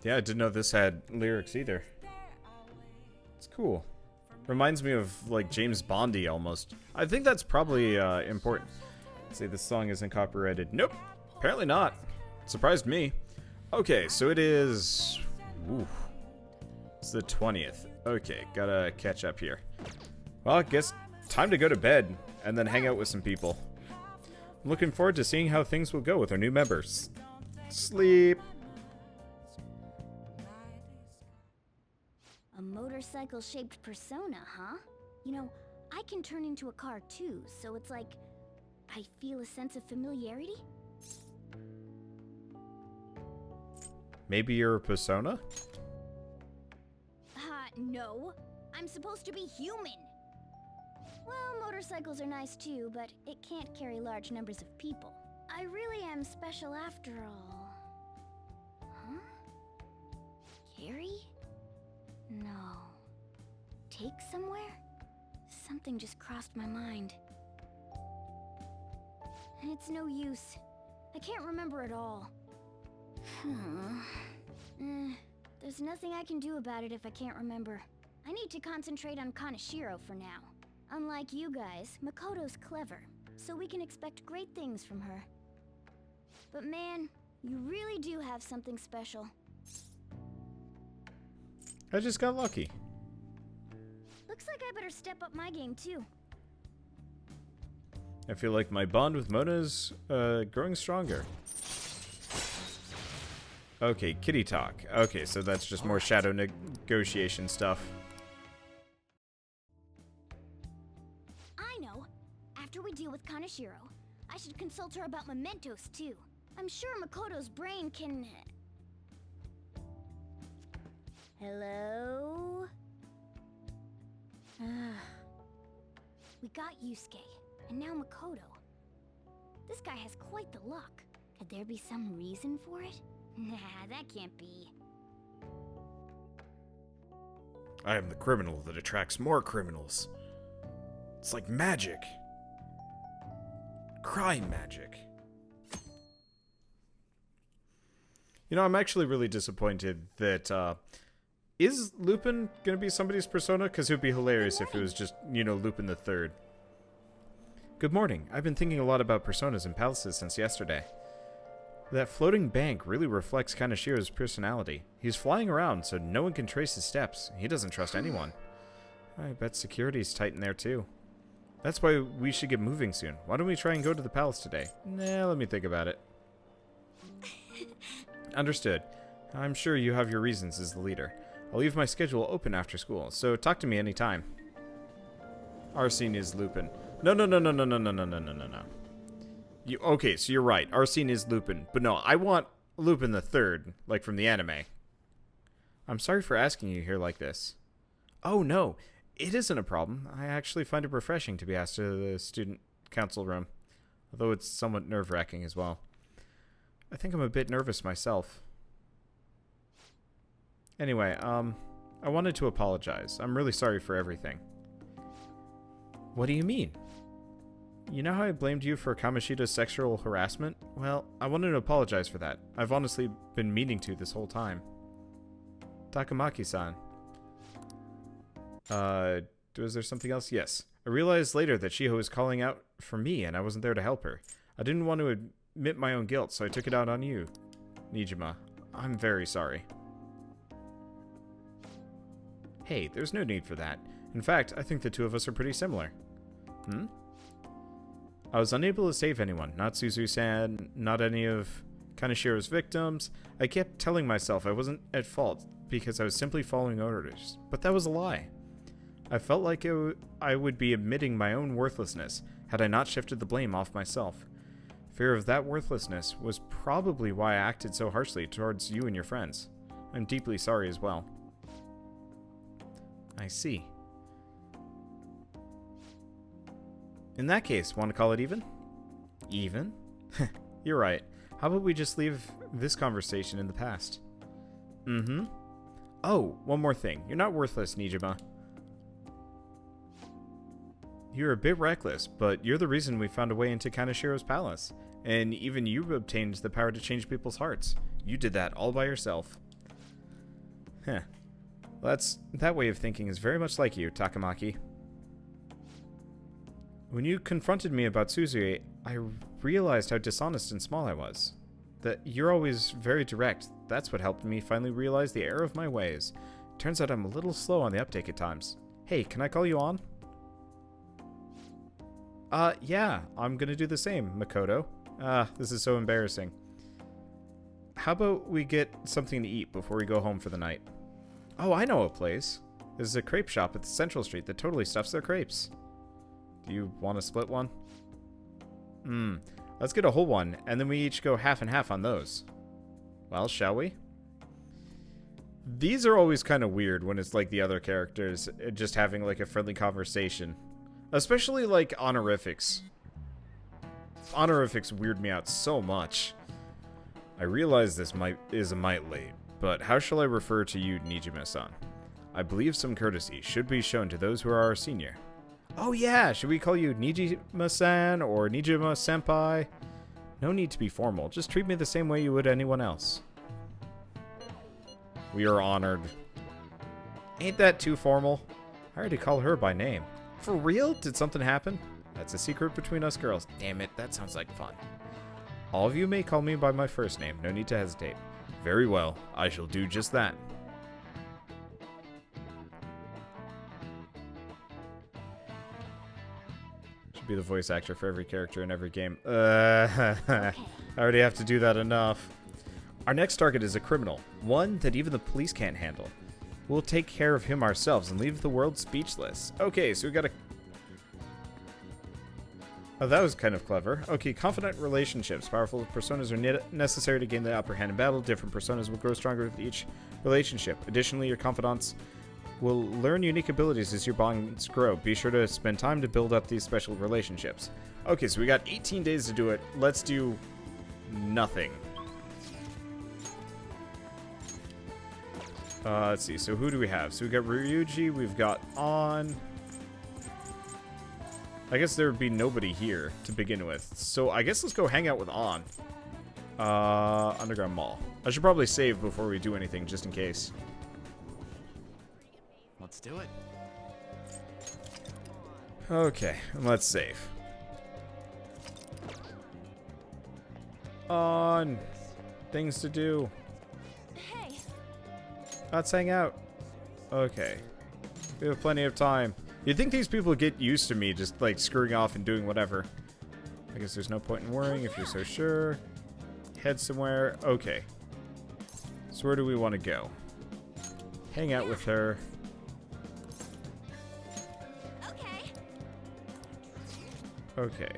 Yeah, I didn't know this had lyrics either. It's cool. Reminds me of, like, James Bondy almost. I think that's probably important. Say this song isn't copyrighted. Nope, apparently not. Surprised me. Okay, so it is... Ooh. It's the 20th. Okay, gotta catch up here. Well, I guess time to go to bed and then hang out with some people. I'm looking forward to seeing how things will go with our new members. Sleep. A motorcycle-shaped persona, huh? You know, I can turn into a car too, so it's like I feel a sense of familiarity. Maybe you're a persona? No. I'm supposed to be human. Well, motorcycles are nice too, but it can't carry large numbers of people. I really am special after all. Huh? Carry? No. Take somewhere? Something just crossed my mind. And it's no use. I can't remember it all. There's nothing I can do about it if I can't remember. I need to concentrate on Kaneshiro for now. Unlike you guys, Makoto's clever, so we can expect great things from her. But man, you really do have something special. I just got lucky. Looks like I better step up my game too. I feel like my bond with Mona is growing stronger. Okay, kitty talk. Okay, so that's just more shadow negotiation stuff. I know. After we deal with Kaneshiro, I should consult her about mementos too. I'm sure Makoto's brain can... Hello? We got Yusuke, and now Makoto. This guy has quite the luck. Could there be some reason for it? Nah, that can't be. I am the criminal that attracts more criminals. It's like magic. Crime magic. You know, I'm actually really disappointed that, is Lupin gonna be somebody's persona? Because it would be hilarious if it was just, you know, Lupin the Third. Good morning. I've been thinking a lot about personas and palaces since yesterday. That floating bank really reflects Kaneshiro's personality. He's flying around so no one can trace his steps. He doesn't trust anyone. I bet security's tight in there too. That's why we should get moving soon. Why don't we try and go to the palace today? Nah, let me think about it. Understood. I'm sure you have your reasons as the leader. I'll leave my schedule open after school, so talk to me anytime. Arsene is Lupin. No. Okay, so you're right. Arsene is Lupin. But no, I want Lupin the Third, like from the anime. I'm sorry for asking you here like this. Oh, no. It isn't a problem. I actually find it refreshing to be asked to the student council room. Although it's somewhat nerve-wracking as well. I think I'm a bit nervous myself. Anyway, I wanted to apologize. I'm really sorry for everything. What do you mean? You know how I blamed you for Kamoshida's sexual harassment? Well, I wanted to apologize for that. I've honestly been meaning to this whole time. Takamaki-san. Was there something else? Yes. I realized later that Shiho was calling out for me and I wasn't there to help her. I didn't want to admit my own guilt, so I took it out on you, Nijima. I'm very sorry. Hey, there's no need for that. In fact, I think the two of us are pretty similar. I was unable to save anyone. Not Suzu-san, not any of Kaneshiro's victims. I kept telling myself I wasn't at fault because I was simply following orders. But that was a lie. I felt like I would be admitting my own worthlessness had I not shifted the blame off myself. Fear of that worthlessness was probably why I acted so harshly towards you and your friends. I'm deeply sorry as well. I see. In that case, want to call it even? Even? You're right. How about we just leave this conversation in the past? Oh, one more thing. You're not worthless, Nijima. You're a bit reckless, but you're the reason we found a way into Kaneshiro's palace. And even you obtained the power to change people's hearts. You did that all by yourself. Huh. Well, that way of thinking is very much like you, Takamaki. When you confronted me about Suzui, I realized how dishonest and small I was. That you're always very direct. That's what helped me finally realize the error of my ways. Turns out I'm a little slow on the uptake at times. Hey, can I call you on? Yeah, I'm gonna do the same, Makoto. This is so embarrassing. How about we get something to eat before we go home for the night? Oh, I know a place. There's a crepe shop at Central Street that totally stuffs their crepes. Do you want to split one? Let's get a whole one, and then we each go half and half on those. Well, shall we? These are always kind of weird when it's like the other characters just having like a friendly conversation. Especially like honorifics. Honorifics weird me out so much. I realize this is a mite late, but how shall I refer to you, Nijima-san? I believe some courtesy should be shown to those who are our senior. Oh yeah, should we call you Nijima-san or Nijima-senpai? No need to be formal, just treat me the same way you would anyone else. We are honored. Ain't that too formal? I already call her by name. For real? Did something happen? That's a secret between us girls. Damn it, that sounds like fun. All of you may call me by my first name, no need to hesitate. Very well, I shall do just that. Should be the voice actor for every character in every game. I already have to do that enough. Our next target is a criminal, one that even the police can't handle. We'll take care of him ourselves and leave the world speechless. Okay, so we got a... Oh, that was kind of clever. Okay, confident relationships. Powerful personas are necessary to gain the upper hand in battle. Different personas will grow stronger with each relationship. Additionally, your confidants will learn unique abilities as your bonds grow. Be sure to spend time to build up these special relationships. Okay, so we got 18 days to do it. Let's do nothing. Let's see. So who do we have? So we got Ryuji. We've got On. I guess there would be nobody here to begin with. So I guess let's go hang out with On. Underground Mall. I should probably save before we do anything, just in case. Let's do it. Okay, and let's save. On. Things to do. Hey. Let's hang out. Okay. We have plenty of time. You'd think these people get used to me just, like, screwing off and doing whatever. I guess there's no point in worrying if you're so sure. Head somewhere. Okay. So where do we want to go? Hang out with her. Okay. Okay.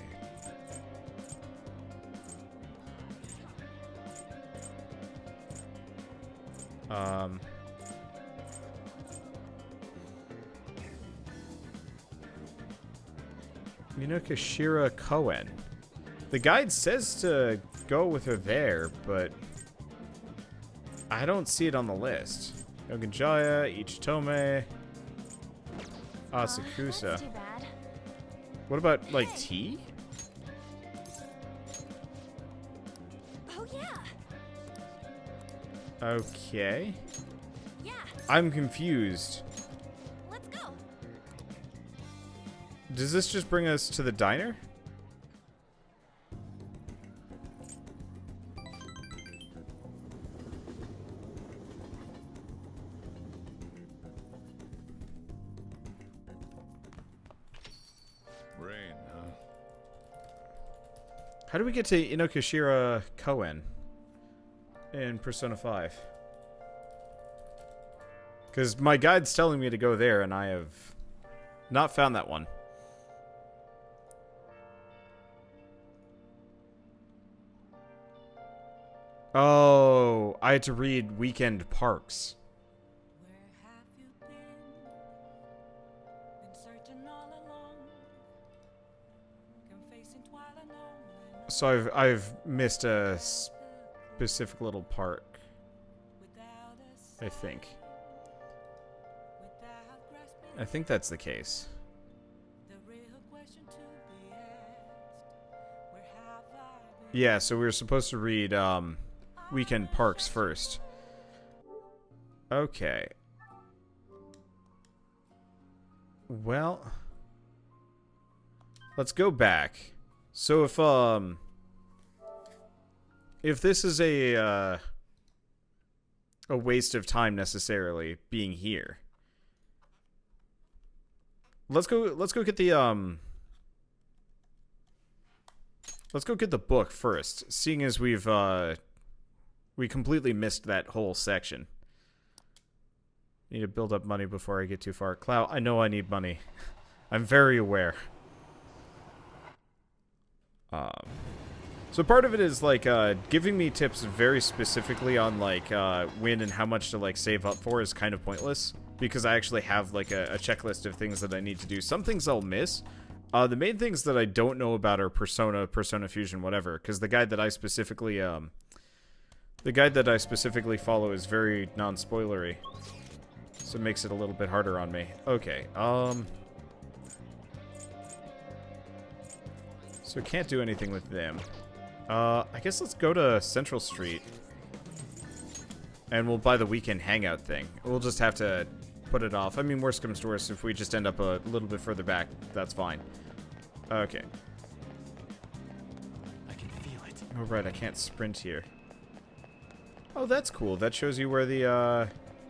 Minokashira Koen. The guide says to go with her there, but I don't see it on the list. Yoganjaya, Ichitome, Asakusa. That's too bad. What about, like, tea? Oh yeah. Okay. Yeah. I'm confused. Let's go. Does this just bring us to the diner? Rain, huh? How do we get to Inokashira Koen in Persona 5? Because my guide's telling me to go there, and I have not found that one. Oh, I had to read Weekend Parks. Where have you been? Been searching all along. Confessing while alone. So I've missed a specific little part, Without I think. without grasping I think that's the case. the real question to be asked. Where have I been? Yeah, so we were supposed to read Weekend Parks first. Okay. Well, let's go back. So if this is a waste of time necessarily being here, let's go get the let's go get the book first, seeing as we completely missed that whole section. Need to build up money before I get too far. Clout, I know I need money. I'm very aware. So part of it is like giving me tips very specifically on like when and how much to like save up for is kind of pointless, because I actually have like a checklist of things that I need to do. Some things I'll miss. The main things that I don't know about are Persona Fusion, whatever, because the guide that I specifically follow is very non-spoilery. So it makes it a little bit harder on me. Okay, so can't do anything with them. I guess let's go to Central Street. And we'll buy the weekend hangout thing. We'll just have to put it off. I mean, worst comes to worst, if we just end up a little bit further back, that's fine. Okay. I can feel it. Oh, right, I can't sprint here. Oh, that's cool. That shows you where the,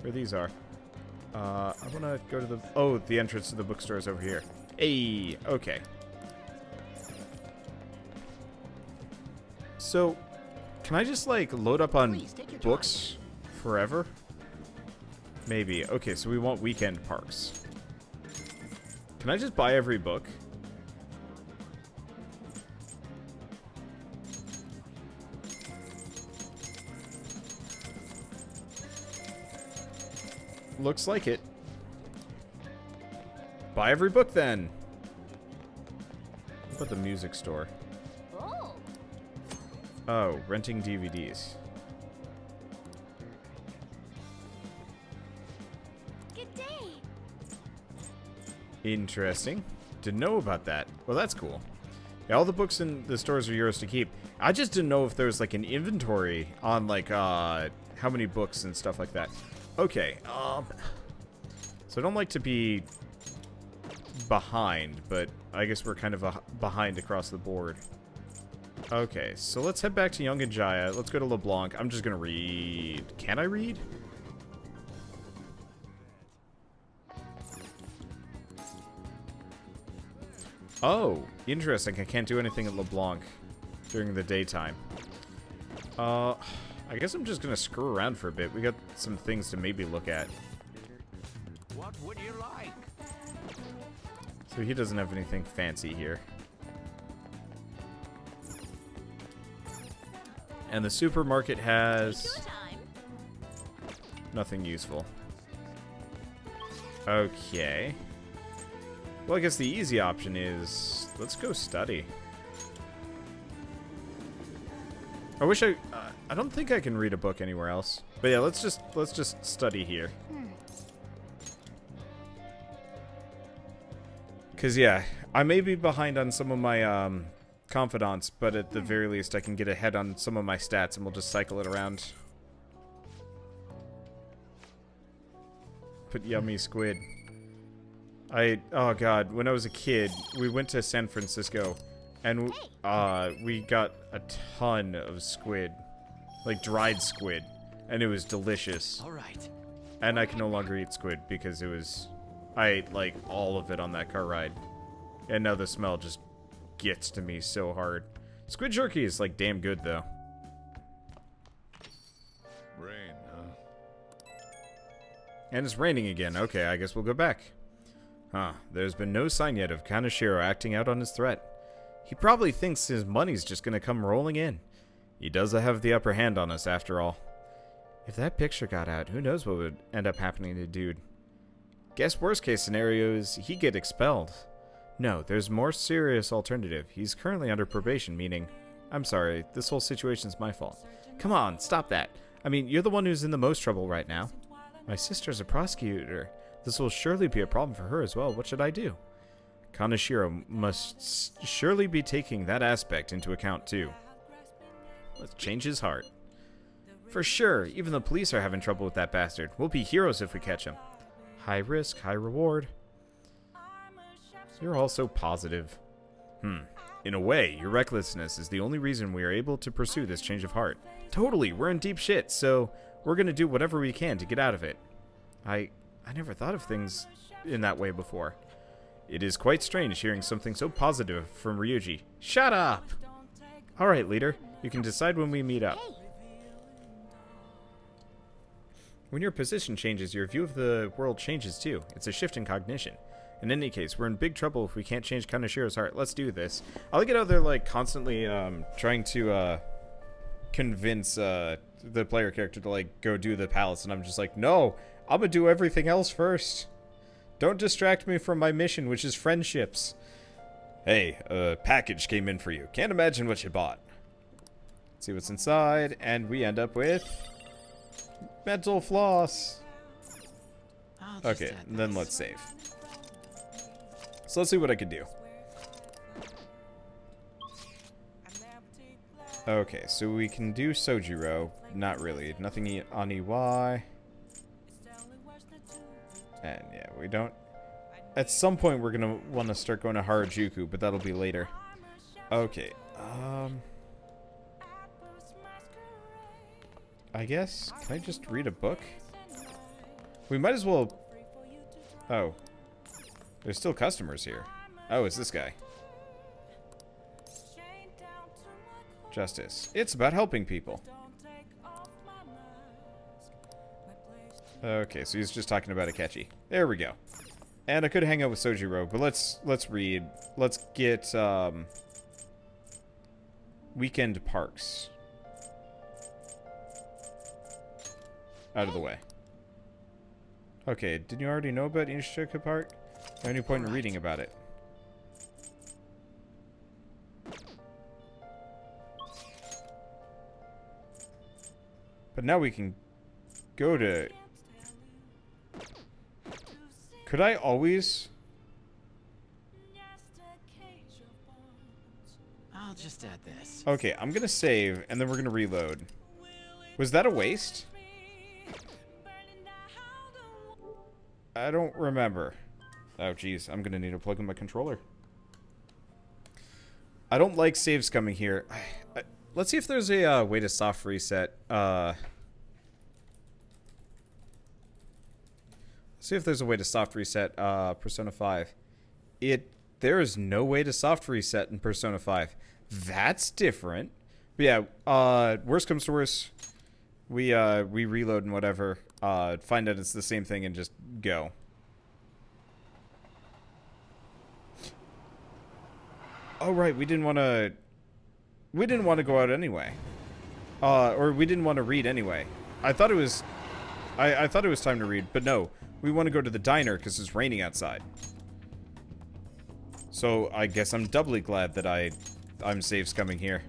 where these are. I want to go to the... Oh, the entrance to the bookstore is over here. Hey, okay. So, can I just, like, load up on books forever? Maybe. Okay, so we want weekend parks. Can I just buy every book? Looks like it. Buy every book, then. What about the music store? Oh. Oh, renting DVDs. Good day. Interesting. Didn't know about that. Well, that's cool. Yeah, all the books in the stores are yours to keep. I just didn't know if there was like an inventory on like how many books and stuff like that. Okay, so I don't like to be behind, but I guess we're kind of behind across the board. Okay, so let's head back to Young and Jaya. Let's go to LeBlanc. I'm just gonna read. Can I read? Oh, interesting. I can't do anything at LeBlanc during the daytime. I guess I'm just gonna screw around for a bit. We got some things to maybe look at. What would you like? So he doesn't have anything fancy here. And the supermarket has nothing useful. Okay. Well, I guess the easy option is let's go study. I wish I don't think I can read a book anywhere else. But yeah, let's just study here. Cause yeah, I may be behind on some of my confidants, but at the very least I can get ahead on some of my stats and we'll just cycle it around. Put yummy squid. Oh god, when I was a kid, we went to San Francisco and we got a ton of squid. Like dried squid. And it was delicious. Alright. And I can no longer eat squid because it was... I ate like all of it on that car ride. And now the smell just gets to me so hard. Squid jerky is like damn good though. Rain, huh? And it's raining again. Okay, I guess we'll go back. Huh, there's been no sign yet of Kaneshiro acting out on his threat. He probably thinks his money's just gonna come rolling in. He does have the upper hand on us after all. If that picture got out, who knows what would end up happening to dude. Guess worst case scenario is he get expelled. No, there's more serious alternative. He's currently under probation, meaning... I'm sorry, this whole situation's my fault. Come on, stop that. I mean, you're the one who's in the most trouble right now. My sister's a prosecutor. This will surely be a problem for her as well. What should I do? Kaneshiro must surely be taking that aspect into account too. Let's change his heart. For sure, even the police are having trouble with that bastard. We'll be heroes if we catch him. High risk, high reward. You're all so positive. In a way, your recklessness is the only reason we are able to pursue this change of heart. Totally, we're in deep shit, so we're gonna do whatever we can to get out of it. I never thought of things in that way before. It is quite strange hearing something so positive from Ryuji. Shut up! Alright, leader. You can decide when we meet up. Hey, When your position changes, your view of the world changes too. It's a shift in cognition. In any case, we're in big trouble if we can't change Kanashiro's heart. Let's do this. I like it how they're like constantly trying to convince the player character to like go do the palace, and I'm just like, no, I'm gonna do everything else first. Don't distract me from my mission, which is friendships. Hey, a package came in for you. Can't imagine what you bought. Let's see what's inside, and we end up with mental floss. Okay, and then let's save. So let's see what I can do. Okay, so we can do Sojiro. Not really. Nothing on EY. And yeah, we don't... At some point we're going to want to start going to Harajuku, but that'll be later. Okay, I guess, can I just read a book? We might as well... Oh. There's still customers here. Oh, it's this guy. Justice. It's about helping people. Okay, so he's just talking about Akechi. There we go. And I could hang out with Sojiro, but let's read. Let's get weekend parks out of the way. Okay, didn't you already know about Inishika Park? No any point in reading about it. But now we can go to... Could I always... I'll just add this. Okay, I'm gonna save, and then we're gonna reload. Was that a waste? I don't remember. Oh, jeez. I'm gonna need to plug in my controller. I don't like saves coming here. Let's see if there's a way to soft reset. See if there's a way to soft reset Persona 5. There is no way to soft reset in Persona 5. That's different. But yeah, worst comes to worst, we reload and whatever. Find out it's the same thing and just go. Oh right, we didn't want to go out anyway. Or we didn't want to read anyway. I thought it was I thought it was time to read, but no. We want to go to the diner because it's raining outside. So I guess I'm doubly glad that I'm safe coming here.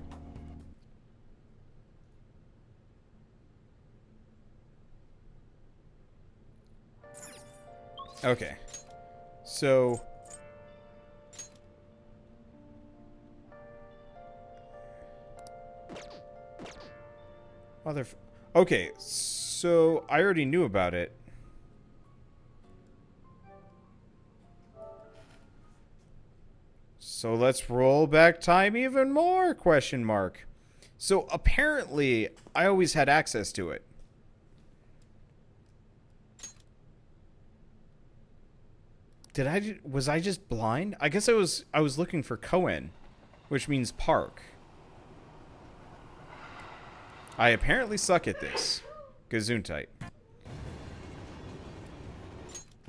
Okay. So okay, so I already knew about it. So let's roll back time even more, question mark. So apparently, I always had access to it. Was I just blind? I guess I was looking for Koen, which means park. I apparently suck at this. Gesundheit.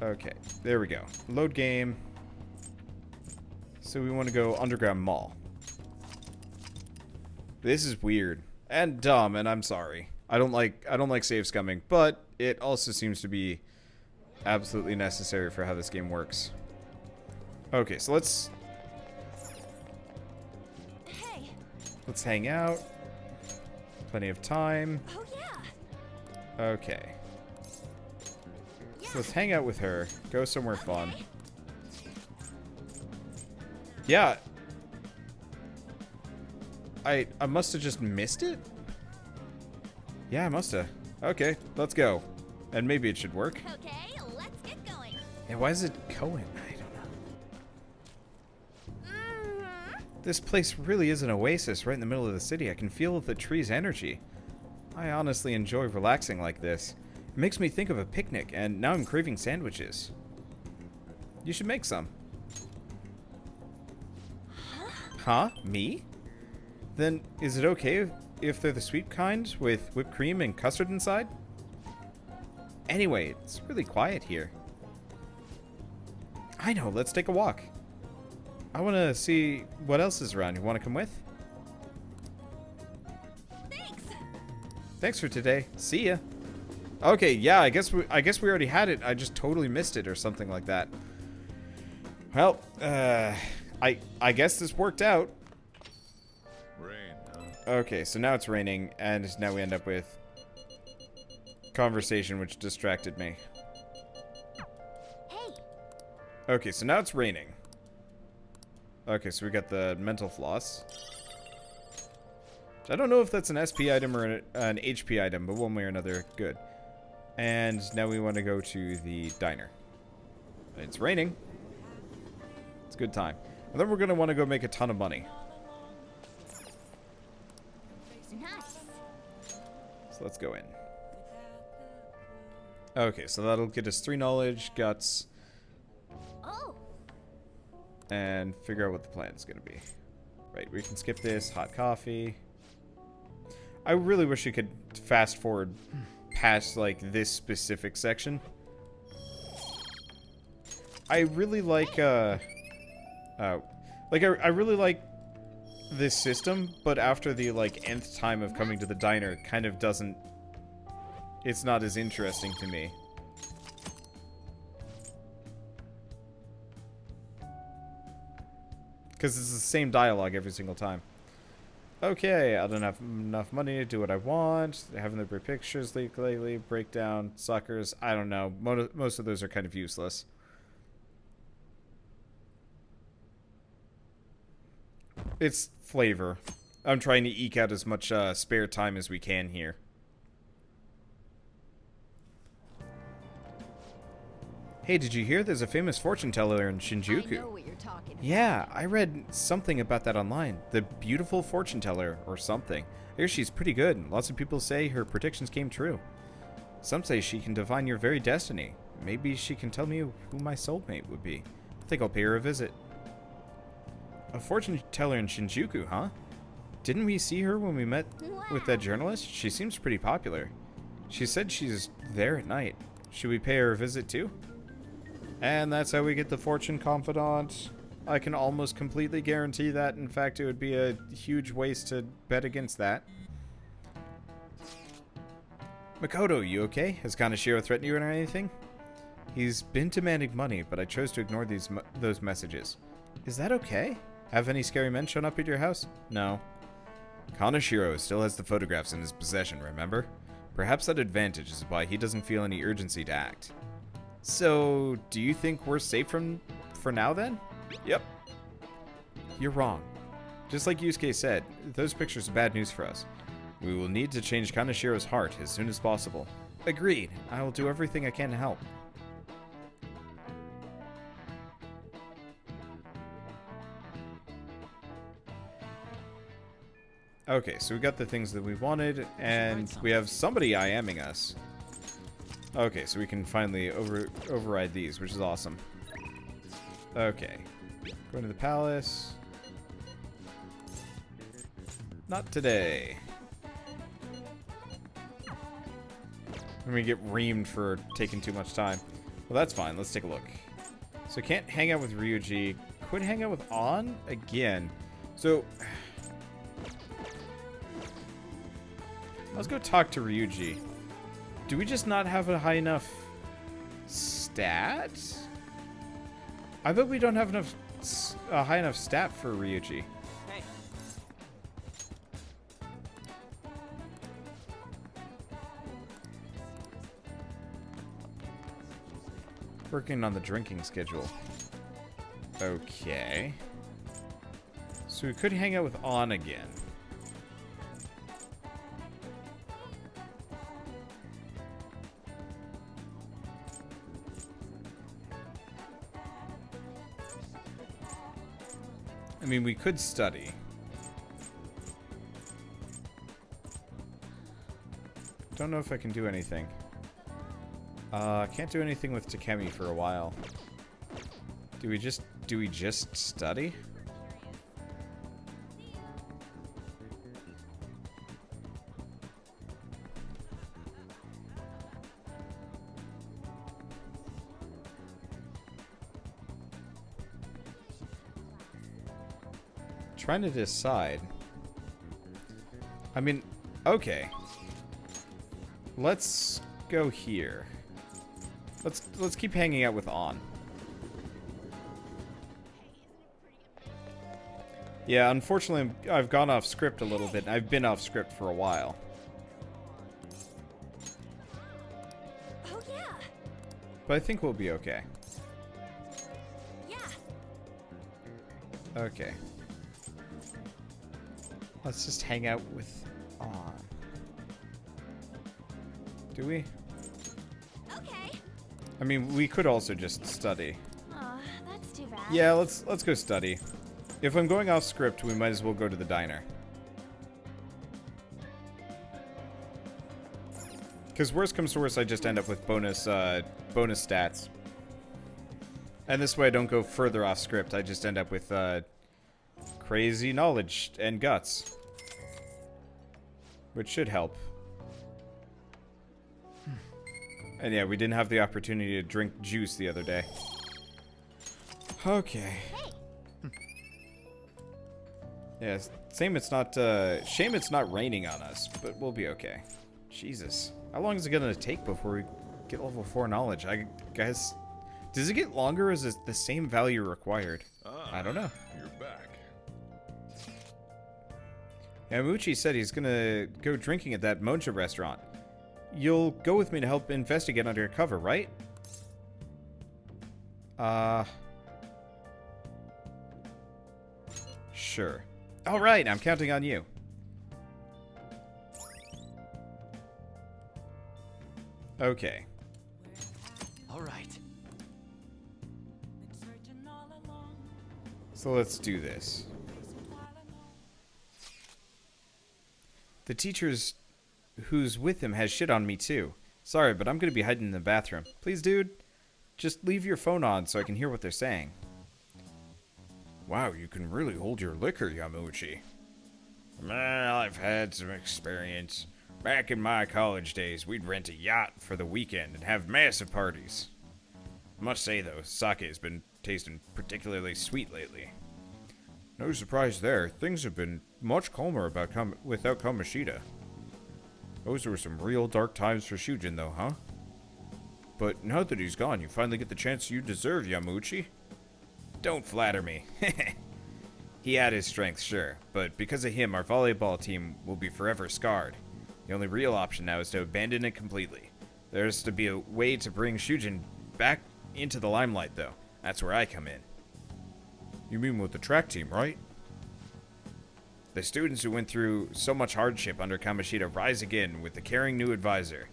Okay, there we go. Load game. So we want to go Underground Mall. This is weird and dumb, and I'm sorry. I don't like save scumming, but it also seems to be absolutely necessary for how this game works. Okay, so let's hang out. Plenty of time. oh yeah. Okay. So let's hang out with her. Go somewhere fun. Yeah. I must have just missed it? Yeah, I must've. Okay, let's go. And maybe it should work. Okay, let's get going. Yeah, why is it going? I don't know. This place really is an oasis right in the middle of the city. I can feel the tree's energy. I honestly enjoy relaxing like this. It makes me think of a picnic, and now I'm craving sandwiches. You should make some. Huh? Me? Then is it okay if they're the sweet kind with whipped cream and custard inside? Anyway, it's really quiet here. I know, let's take a walk. I want to see what else is around. You want to come with? Thanks. Thanks for today. See ya. Okay, yeah, I guess we already had it. I just totally missed it or something like that. Well, I guess this worked out. Rain, huh? Okay, so now it's raining, and now we end up with conversation, which distracted me. Hey, Okay, so now it's raining. Okay, so we got the mental floss. I don't know if that's an SP item or an HP item, but one way or another, good. And now we want to go to the diner. It's raining. It's a good time. And then we're going to want to go make a ton of money. nice. So let's go in. Okay, so that'll get us 3 knowledge, guts, Oh, and figure out what the plan's going to be. Right, we can skip this. Hot coffee. I really wish you could fast forward past, like, this specific section. I really like, I really like this system, but after the, like, nth time of coming to the diner, it kind of doesn't... It's not as interesting to me. Because it's the same dialogue every single time. Okay, I don't have enough money to do what I want. Haven't there been pictures leaked lately? Breakdown, suckers. I don't know. Most of those are kind of useless. It's flavor. I'm trying to eke out as much spare time as we can here. Hey, did you hear there's a famous fortune teller in Shinjuku? I know what you're talking about. Yeah, I read something about that online. The beautiful fortune teller or something. I hear she's pretty good. Lots of people say her predictions came true. Some say she can divine your very destiny. Maybe she can tell me who my soulmate would be. I think I'll pay her a visit. A fortune teller in Shinjuku, huh? Didn't we see her when we met with that journalist? She seems pretty popular. She said she's there at night. Should we pay her a visit too? And that's how we get the fortune confidant. I can almost completely guarantee that. In fact, it would be a huge waste to bet against that. Makoto, you okay? Has Kaneshiro threatened you or anything? He's been demanding money, but I chose to ignore those messages. Is that okay? Have any scary men shown up at your house? No. Kaneshiro still has the photographs in his possession, remember? Perhaps that advantage is why he doesn't feel any urgency to act. So, do you think we're safe for now then? Yep. You're wrong. Just like Yusuke said, those pictures are bad news for us. We will need to change Kaneshiro's heart as soon as possible. Agreed. I will do everything I can to help. Okay, so we got the things that we wanted, and we have somebody IMing us. Okay, so we can finally override these, which is awesome. Okay. Going to the palace. Not today. I'm gonna get reamed for taking too much time. Well, that's fine. Let's take a look. So can't hang out with Ryuji. Could hang out with An again. So let's go talk to Ryuji. Do we just not have a high enough stat? I bet we don't have enough a high enough stat for Ryuji. Hey. Working on the drinking schedule. Okay. So we could hang out with An again. I mean, we could study. Don't know if I can do anything. Can't do anything with Takemi for a while. Do we just study? Trying to decide. I mean, okay. Let's go here. Let's keep hanging out with On. Yeah, unfortunately, I've gone off script a little bit. I've been off script for a while. Oh, yeah. But I think we'll be okay. Yeah. Okay. Let's just hang out with On. Do we? Okay. I mean, we could also just study. Oh, that's too bad. Yeah, let's go study. If I'm going off script, we might as well go to the diner. Because worst comes to worst, I just end up with bonus stats. And this way I don't go further off script. I just end up with crazy knowledge and guts. Which should help. And yeah, we didn't have the opportunity to drink juice the other day. Okay. Yeah, shame it's not raining on us, but we'll be okay. Jesus. How long is it gonna take before we get level 4 knowledge? I guess... Does it get longer or is it the same value required? I don't know. You're back. Yamuchi said he's gonna go drinking at that Moncha restaurant. You'll go with me to help investigate undercover, right? Sure. Alright, I'm counting on you. Okay. All right. Been searching all along, So let's do this. chasing Tylenol. The teacher's who's with him has shit on me too. Sorry, but I'm gonna be hiding in the bathroom. Please, dude. Just leave your phone on so I can hear what they're saying. Wow, you can really hold your liquor, Yamuchi. Well, I've had some experience. Back in my college days, we'd rent a yacht for the weekend and have massive parties. I must say, though, sake has been tasting particularly sweet lately. No surprise there. Things have been much calmer without Kamoshida. Those were some real dark times for Shujin, though, huh? But now that he's gone, you finally get the chance you deserve, Yamuchi. Don't flatter me. He had his strengths, sure, but because of him, our volleyball team will be forever scarred. The only real option now is to abandon it completely. There's to be a way to bring Shujin back into the limelight, though. That's where I come in. You mean with the track team, right? The students who went through so much hardship under Kamoshida rise again with the caring new advisor.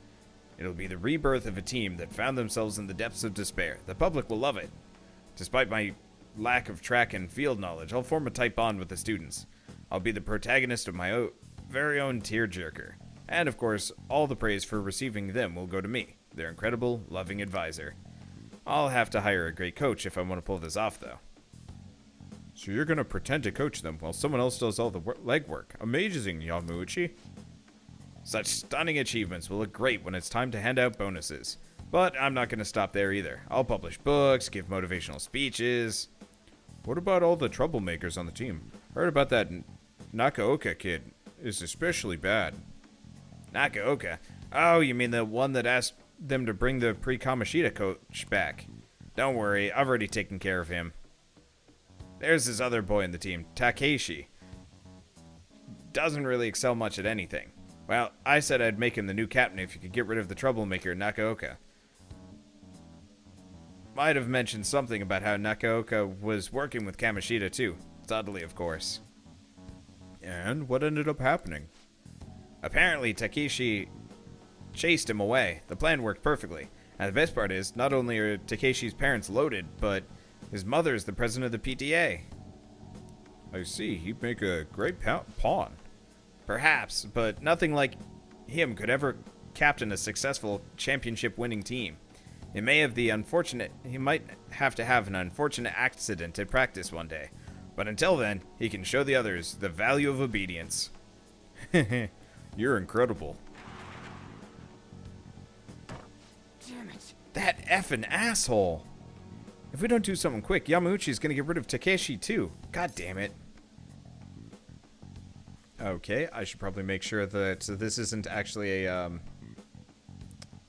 It'll be the rebirth of a team that found themselves in the depths of despair. The public will love it. Despite my lack of track and field knowledge, I'll form a tight bond with the students. I'll be the protagonist of my very own tearjerker. And of course, all the praise for receiving them will go to me, their incredible, loving advisor. I'll have to hire a great coach if I want to pull this off, though. So you're gonna pretend to coach them while someone else does all the legwork. Amazing, Yamuchi. Such stunning achievements will look great when it's time to hand out bonuses. But I'm not gonna stop there either. I'll publish books, give motivational speeches. What about all the troublemakers on the team? Heard about that Nakaoka kid. Is especially bad. Nakaoka? Oh, you mean the one that asked them to bring the pre-Kamoshida coach back? Don't worry, I've already taken care of him. There's this other boy in the team, Takeshi. Doesn't really excel much at anything. Well, I said I'd make him the new captain if you could get rid of the troublemaker, Nakaoka. Might have mentioned something about how Nakaoka was working with Kamoshida too. Subtly, of course. And what ended up happening? Apparently, Takeshi chased him away. The plan worked perfectly. And the best part is, not only are Takeshi's parents loaded, but his mother is the president of the PTA. I see. He'd make a great pawn. Perhaps, but nothing like him could ever captain a successful championship-winning team. He might have to have an unfortunate accident at practice one day. But until then, he can show the others the value of obedience. You're incredible. Damn it. That effing asshole! If we don't do something quick, Yamauchi's gonna get rid of Takeshi too. God damn it. Okay, I should probably make sure that this isn't actually a,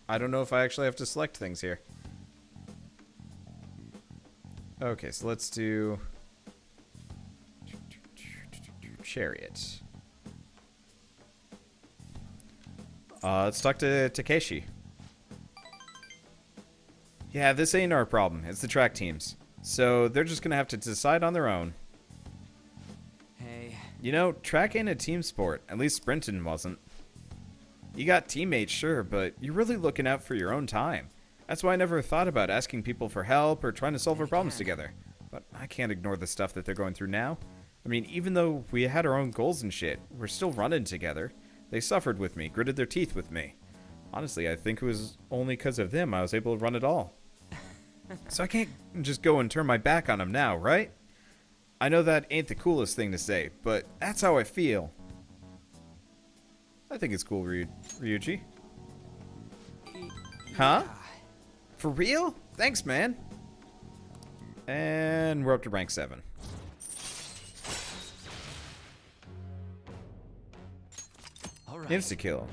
I don't know if I actually have to select things here. Okay, so let's do... Chariot. Let's talk to Takeshi. Yeah, this ain't our problem. It's the track teams. So they're just gonna have to decide on their own. Hey. You know, track ain't a team sport. At least sprinting wasn't. You got teammates, sure, but you're really looking out for your own time. That's why I never thought about asking people for help or trying to solve our problems together. But I can't ignore the stuff that they're going through now. I mean, even though we had our own goals and shit, we're still running together. They suffered with me, gritted their teeth with me. Honestly, I think it was only because of them I was able to run it all. So I can't just go and turn my back on them now, right? I know that ain't the coolest thing to say, but that's how I feel. I think it's cool, Ryuji. Huh? For real? Thanks, man. And we're up to rank 7. All right. Insta-kill.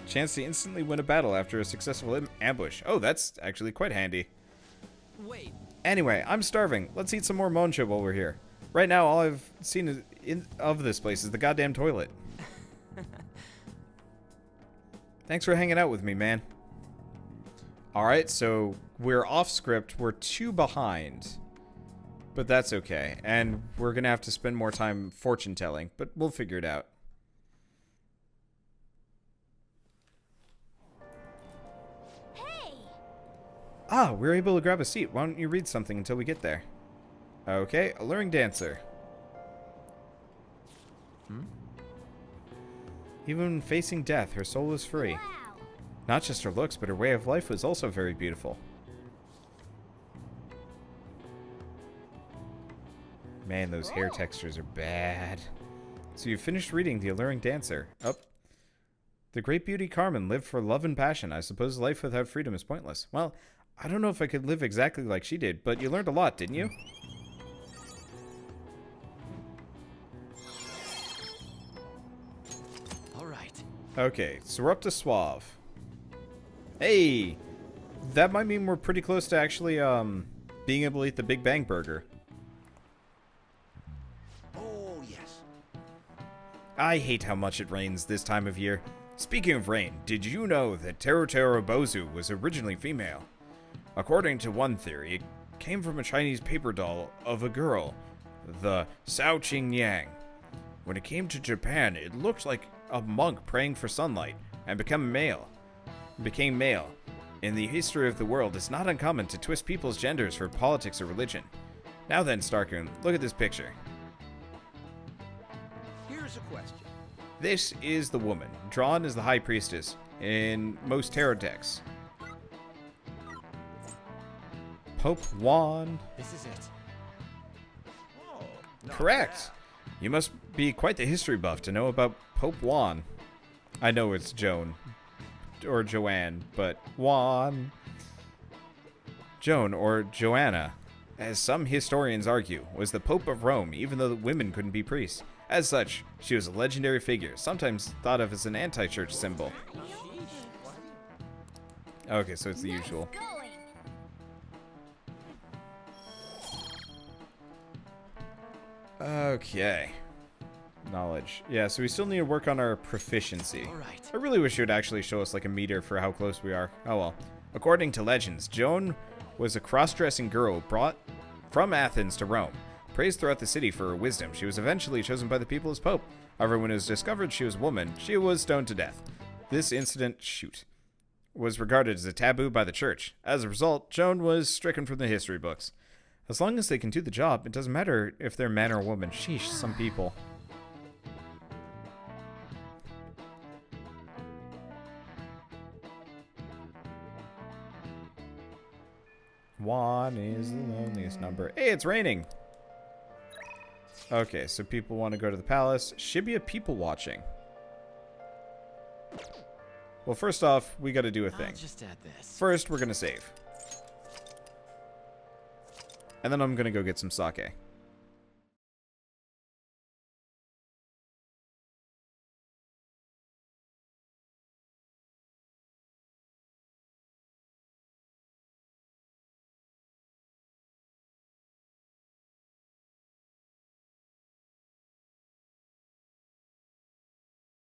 Chance to instantly win a battle after a successful ambush. Oh, that's actually quite handy. Wait. Anyway, I'm starving. Let's eat some more moncho while we're here. Right now, all I've seen of this place is the goddamn toilet. Thanks for hanging out with me, man. Alright, so we're off script. We're 2 behind. But that's okay. And we're going to have to spend more time fortune telling. But we'll figure it out. Hey! Ah, we're able to grab a seat. Why don't you read something until we get there? Okay, alluring dancer. Even facing death, her soul is free. Wow! Not just her looks, but her way of life was also very beautiful. Man, those hair textures are bad. So you finished reading The Alluring Dancer. Oh. The great beauty Carmen lived for love and passion. I suppose life without freedom is pointless. Well, I don't know if I could live exactly like she did, but you learned a lot, didn't you? All right. Okay, so we're up to Suave. Hey! That might mean we're pretty close to actually, being able to eat the Big Bang Burger. Oh, yes. I hate how much it rains this time of year. Speaking of rain, did you know that Teruteru Bozu was originally female? According to one theory, it came from a Chinese paper doll of a girl, the Sao Ching Yang. When it came to Japan, it looked like a monk praying for sunlight and became male. In the history of the world, it's not uncommon to twist people's genders for politics or religion. Now then, Starkun, look at this picture. Here's a question. This is the woman, drawn as the High Priestess in most tarot decks. Pope Juan. This is it. Oh, not Correct. You must be quite the history buff to know about Pope Juan. I know it's Joan. Or Joanne, but Juan. Joan, or Joanna, as some historians argue, was the Pope of Rome, even though the women couldn't be priests. As such, she was a legendary figure, sometimes thought of as an anti-church symbol. Okay, so it's the usual. Going! Okay. Knowledge. Yeah, so we still need to work on our proficiency. All right. I really wish it would actually show us like a meter for how close we are. Oh well. According to legends, Joan was a cross-dressing girl brought from Athens to Rome. Praised throughout the city for her wisdom, she was eventually chosen by the people as pope. However, when it was discovered she was a woman, she was stoned to death. This incident, was regarded as a taboo by the church. As a result, Joan was stricken from the history books. As long as they can do the job, it doesn't matter if they're man or woman. Sheesh, some people. One is the loneliest number. Hey, it's raining! Okay, so people want to go to the palace. Should be a people watching. Well, first off, we got to do a thing. I'll just add this. First, we're going to save. And then I'm going to go get some sake.